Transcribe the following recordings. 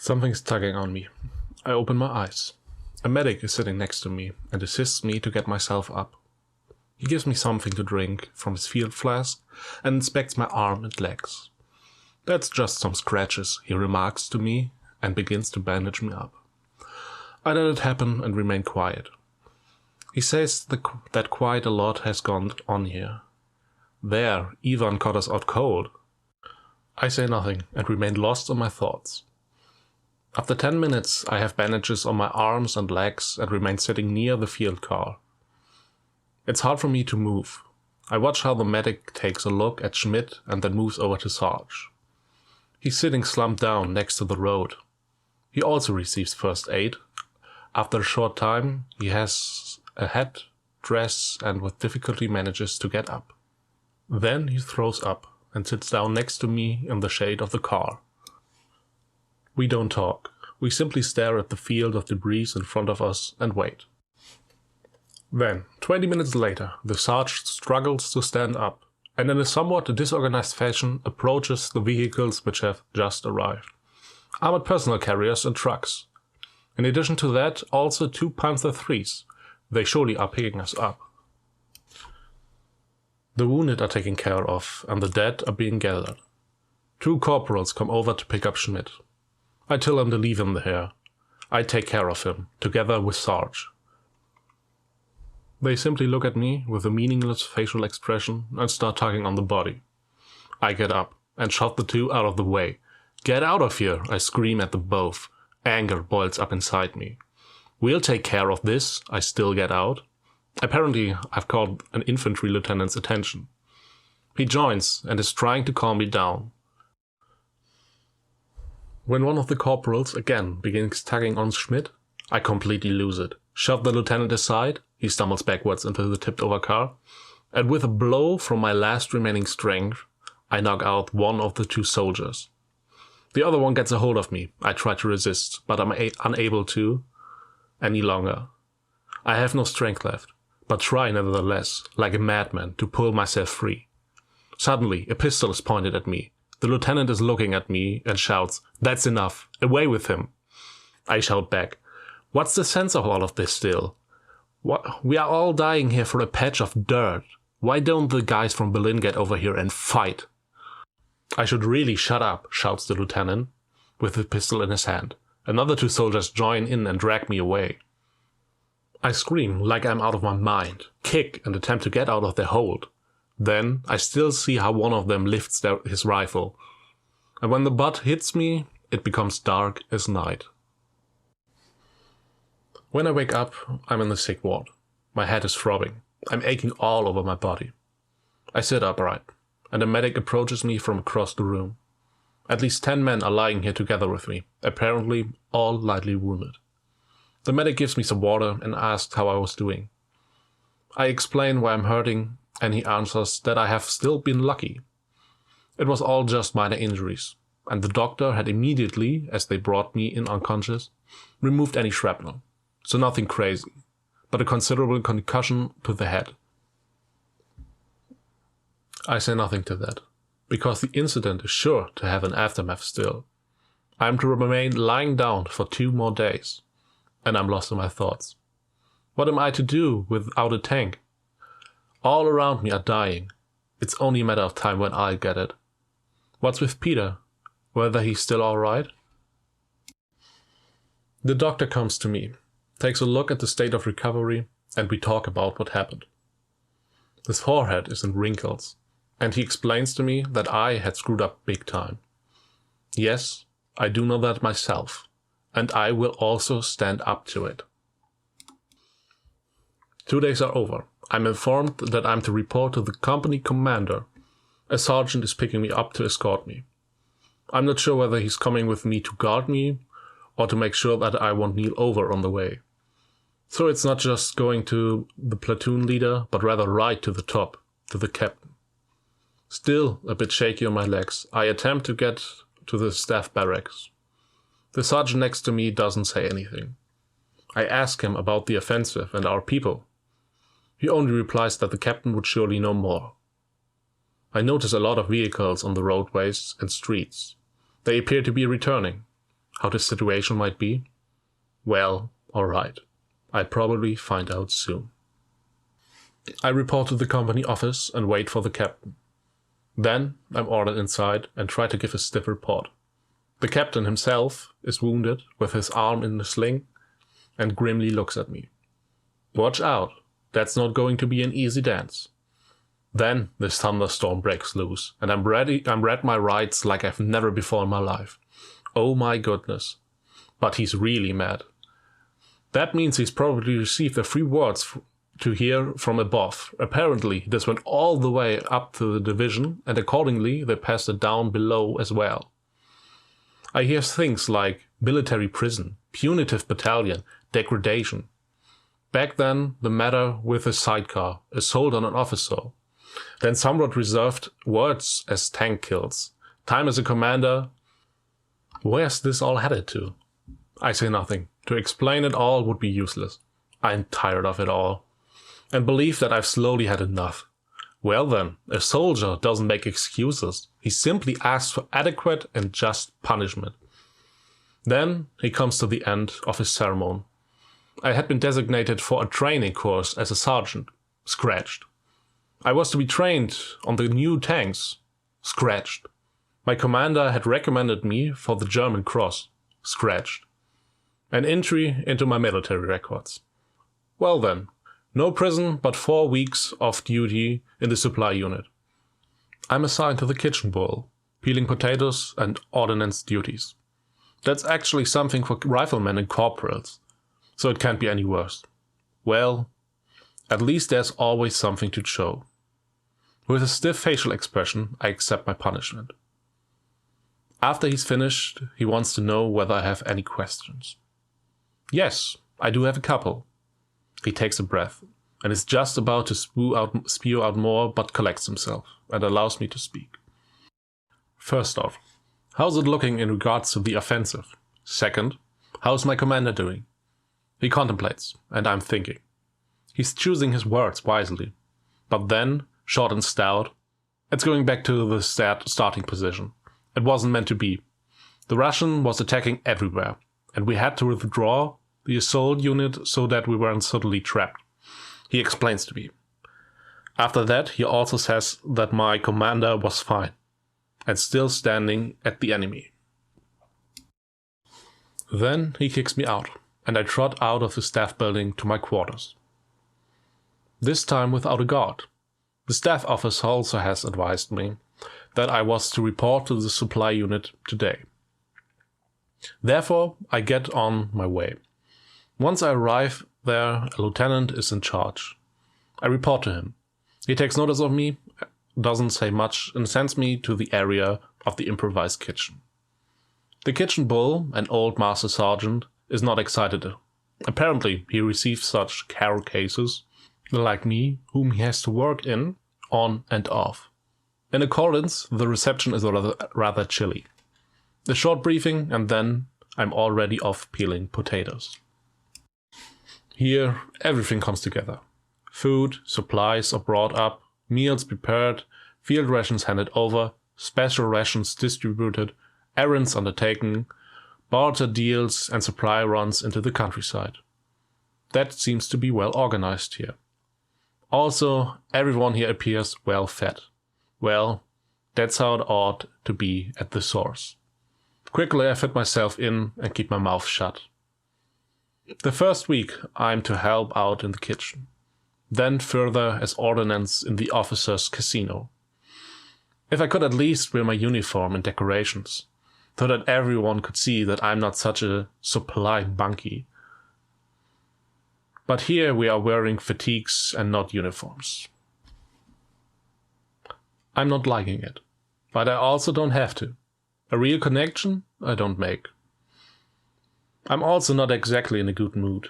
Something's tugging on me. I open my eyes. A medic is sitting next to me and assists me to get myself up. He gives me something to drink from his field flask and inspects my arm and legs. "That's just some scratches," he remarks to me and begins to bandage me up. I let it happen and remain quiet. He says that quite a lot has gone on here. There, Ivan caught us out cold. I say nothing and remain lost in my thoughts. After 10 minutes, I have bandages on my arms and legs and remain sitting near the field car. It's hard for me to move. I watch how the medic takes a look at Schmidt and then moves over to Sarge. He's sitting slumped down next to the road. He also receives first aid. After a short time, he has a hat, dress, and with difficulty manages to get up. Then he throws up and sits down next to me in the shade of the car. We don't talk. We simply stare at the field of debris in front of us and wait. Then, 20 minutes later, the sergeant struggles to stand up and in a somewhat disorganized fashion approaches the vehicles which have just arrived. Armored personnel carriers and trucks. In addition to that, also 2 Panzer IIIs. They surely are picking us up. The wounded are taken care of and the dead are being gathered. 2 corporals come over to pick up Schmidt. I tell him to leave him there. I take care of him, together with Sarge. They simply look at me with a meaningless facial expression and start tugging on the body. I get up and shove the 2 out of the way. "Get out of here!" I scream at them both. Anger boils up inside me. "We'll take care of this," I still get out. Apparently, I've called an infantry lieutenant's attention. He joins and is trying to calm me down. When one of the corporals again begins tugging on Schmidt, I completely lose it. Shove the lieutenant aside, he stumbles backwards into the tipped-over car, and with a blow from my last remaining strength, I knock out one of the 2 soldiers. The other one gets a hold of me. I try to resist, but I'm unable to any longer. I have no strength left, but try nevertheless, like a madman, to pull myself free. Suddenly, a pistol is pointed at me. The lieutenant is looking at me and shouts, "That's enough! Away with him!" I shout back, "What's the sense of all of this still? We are all dying here for a patch of dirt. Why don't the guys from Berlin get over here and fight?" "I should really shut up," shouts the lieutenant, with the pistol in his hand. Another 2 soldiers join in and drag me away. I scream like I'm out of my mind, kick and attempt to get out of their hold. Then I still see how one of them lifts his rifle, and when the butt hits me, it becomes dark as night. When I wake up, I'm in the sick ward. My head is throbbing. I'm aching all over my body. I sit upright, and a medic approaches me from across the room. At least 10 men are lying here together with me, apparently all lightly wounded. The medic gives me some water and asks how I was doing. I explain why I'm hurting, and he answers that I have still been lucky. It was all just minor injuries, and the doctor had immediately, as they brought me in unconscious, removed any shrapnel. So nothing crazy, but a considerable concussion to the head. I say nothing to that, because the incident is sure to have an aftermath still. I am to remain lying down for 2 more days, and I'm lost in my thoughts. What am I to do without a tank? All around me are dying. It's only a matter of time when I'll get it. What's with Peter? Whether he's still alright? The doctor comes to me, takes a look at the state of recovery, and we talk about what happened. His forehead is in wrinkles, and he explains to me that I had screwed up big time. Yes, I do know that myself, and I will also stand up to it. 2 days are over. I'm informed that I'm to report to the company commander. A sergeant is picking me up to escort me. I'm not sure whether he's coming with me to guard me or to make sure that I won't kneel over on the way. So it's not just going to the platoon leader, but rather right to the top, to the captain. Still a bit shaky on my legs, I attempt to get to the staff barracks. The sergeant next to me doesn't say anything. I ask him about the offensive and our people. He only replies that the captain would surely know more. I notice a lot of vehicles on the roadways and streets. They appear to be returning. how the situation might be? Well, alright. I'd probably find out soon. I report to the company office and wait for the captain. Then I'm ordered inside and try to give a stiff report. The captain himself is wounded with his arm in a sling and grimly looks at me. Watch out, that's not going to be an easy dance. Then this thunderstorm breaks loose and I'm read my rights like I've never before in my life. Oh my goodness. But he's really mad. That means he's probably received the 3 words to hear from above. Apparently, this went all the way up to the division, and accordingly, they passed it down below as well. I hear things like military prison, punitive battalion, degradation. Back then, the matter with a sidecar, assault on an officer. Then somewhat reserved words as tank kills. Time as a commander. Where's this all headed to? I say nothing. To explain it all would be useless. I'm tired of it all. And believe that I've slowly had enough. Well then, a soldier doesn't make excuses. He simply asks for adequate and just punishment. Then he comes to the end of his ceremony. I had been designated for a training course as a sergeant. Scratched. I was to be trained on the new tanks. Scratched. My commander had recommended me for the German Cross. Scratched. An entry into my military records. Well then, no prison but 4 weeks of duty in the supply unit. I'm assigned to the kitchen bowl, peeling potatoes and ordnance duties. That's actually something for riflemen and corporals, so it can't be any worse. Well, at least there's always something to show. With a stiff facial expression, I accept my punishment. After he's finished, he wants to know whether I have any questions. Yes, I do have a couple. He takes a breath and is just about to spew out more, but collects himself and allows me to speak. First off, how's it looking in regards to the offensive? Second, how's my commander doing? He contemplates, and I'm thinking. He's choosing his words wisely. But then, short and stout, it's going back to the starting position. It wasn't meant to be. The Russian was attacking everywhere, and we had to withdraw the assault unit so that we weren't suddenly trapped. He explains to me. After that, he also says that my commander was fine, and still standing at the enemy. Then he kicks me out, and I trot out of the staff building to my quarters. This time without a guard. The staff officer also has advised me that I was to report to the supply unit today. Therefore, I get on my way. Once I arrive there, a lieutenant is in charge. I report to him. He takes notice of me, doesn't say much, and sends me to the area of the improvised kitchen. The kitchen bull, an old master sergeant, is not excited. Apparently, he receives such care cases, like me, whom he has to work in, on and off. In accordance, the reception is rather chilly. A short briefing, and then I'm already off peeling potatoes. Here, everything comes together. Food, supplies are brought up, meals prepared, field rations handed over, special rations distributed, errands undertaken, barter deals and supply runs into the countryside. That seems to be well organized here. Also, everyone here appears well fed. Well, that's how it ought to be at the source. Quickly I fit myself in and keep my mouth shut. The first week I'm to help out in the kitchen. Then further as ordnance in the officers' casino. If I could at least wear my uniform and decorations, so that everyone could see that I'm not such a supply monkey. But here we are wearing fatigues and not uniforms. I'm not liking it, but I also don't have to. A real connection I don't make. I'm also not exactly in a good mood.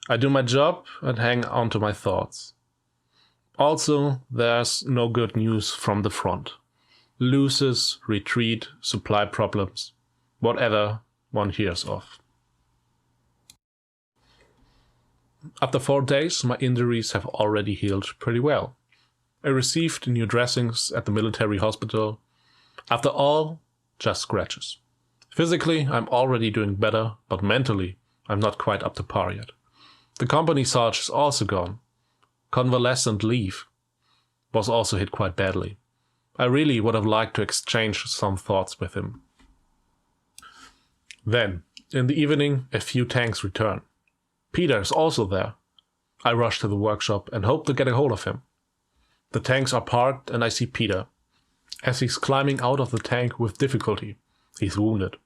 I do my job and hang on to my thoughts. Also, there's no good news from the front. Loses, retreat, supply problems, whatever one hears of. After 4 days, my injuries have already healed pretty well. I received new dressings at the military hospital. After all, just scratches. Physically, I'm already doing better, but mentally, I'm not quite up to par yet. The company sarge is also gone. Convalescent leave was also hit quite badly. I really would have liked to exchange some thoughts with him. Then, in the evening, a few tanks return. Peter is also there. I rush to the workshop and hope to get a hold of him. The tanks are parked and I see Peter. As he's climbing out of the tank with difficulty, he's wounded.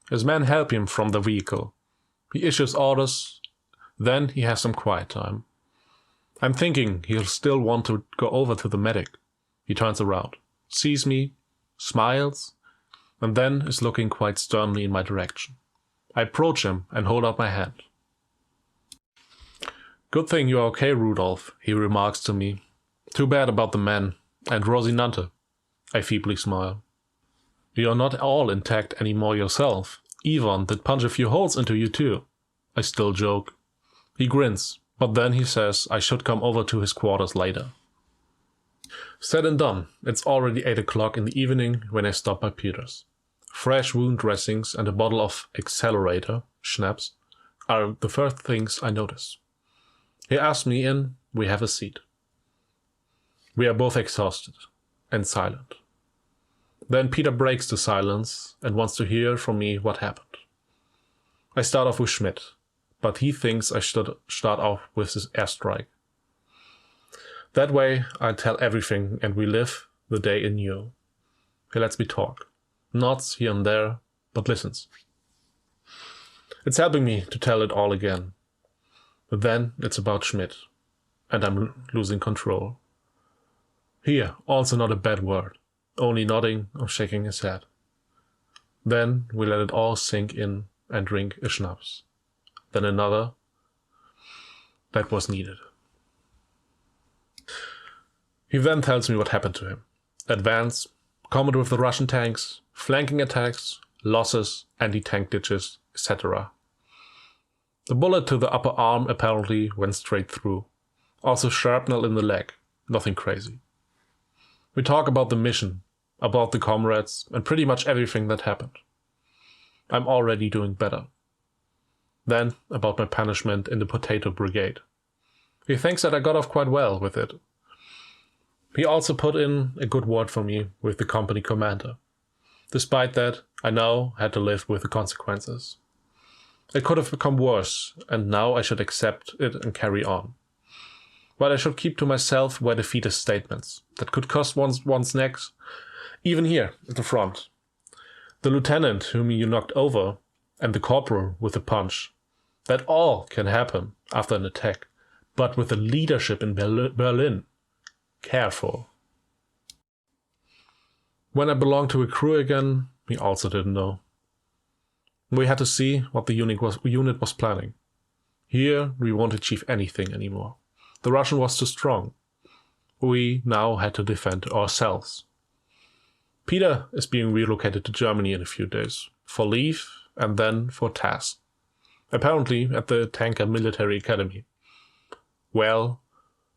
His men help him from the vehicle. He issues orders, then he has some quiet time. I'm thinking he'll still want to go over to the medic. He turns around, sees me, smiles, and then is looking quite sternly in my direction. I approach him and hold out my hand. "Good thing you're okay, Rudolf," he remarks to me. "Too bad about the men, and Rosinante." I feebly smile. "You're not all intact anymore yourself. Ivan did punch a few holes into you too." I still joke. He grins, but then he says I should come over to his quarters later. Said and done, it's already 8 o'clock in the evening when I stop by Peter's. Fresh wound dressings and a bottle of Accelerator, schnapps, are the first things I notice. He asks me in, we have a seat. We are both exhausted and silent. Then Peter breaks the silence and wants to hear from me what happened. I start off with Schmidt, but he thinks I should start off with his airstrike. That way I tell everything and we live the day anew. He lets me talk, nods here and there, but listens. It's helping me to tell it all again. But then it's about Schmidt, and I'm losing control. Here, also not a bad word, only nodding or shaking his head. Then we let it all sink in and drink a schnapps. Then another. That was needed. He then tells me what happened to him. Advance, combat with the Russian tanks, flanking attacks, losses, anti-tank ditches, etc. The bullet to the upper arm apparently went straight through. Also shrapnel in the leg, nothing crazy. We talk about the mission, about the comrades, and pretty much everything that happened. I'm already doing better. Then about my punishment in the potato brigade. He thinks that I got off quite well with it. He also put in a good word for me with the company commander. Despite that, I now had to live with the consequences. It could have become worse, and now I should accept it and carry on. But I should keep to myself where defeatist statements that could cost one's neck, even here at the front. The lieutenant whom you knocked over, and the corporal with a punch. That all can happen after an attack, but with the leadership in Berlin. Careful. When I belonged to a crew again, he also didn't know. We had to see what the unit was planning. Here we won't achieve anything anymore. The Russian was too strong. We now had to defend ourselves. Peter is being relocated to Germany in a few days, for leave and then for task. Apparently at the Tanker Military Academy. Well,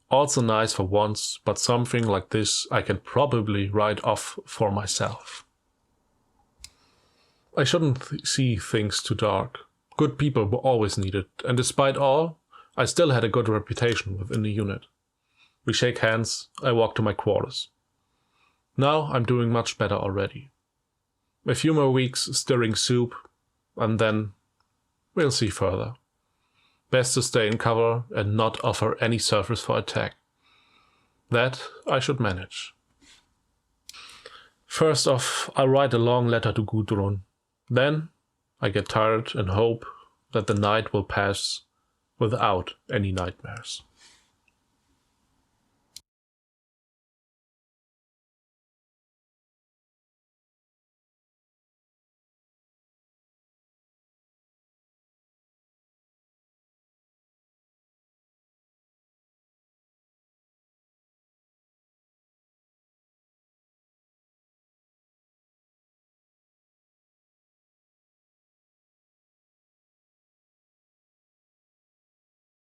also nice for once, but something like this I can probably write off for myself. I shouldn't see things too dark. Good people were always needed, and despite all, I still had a good reputation within the unit. We shake hands, I walk to my quarters. Now I'm doing much better already. A few more weeks stirring soup, and then we'll see further. Best to stay in cover and not offer any surface for attack. That I should manage. First off, I'll write a long letter to Gudrun. Then I get tired and hope that the night will pass without any nightmares.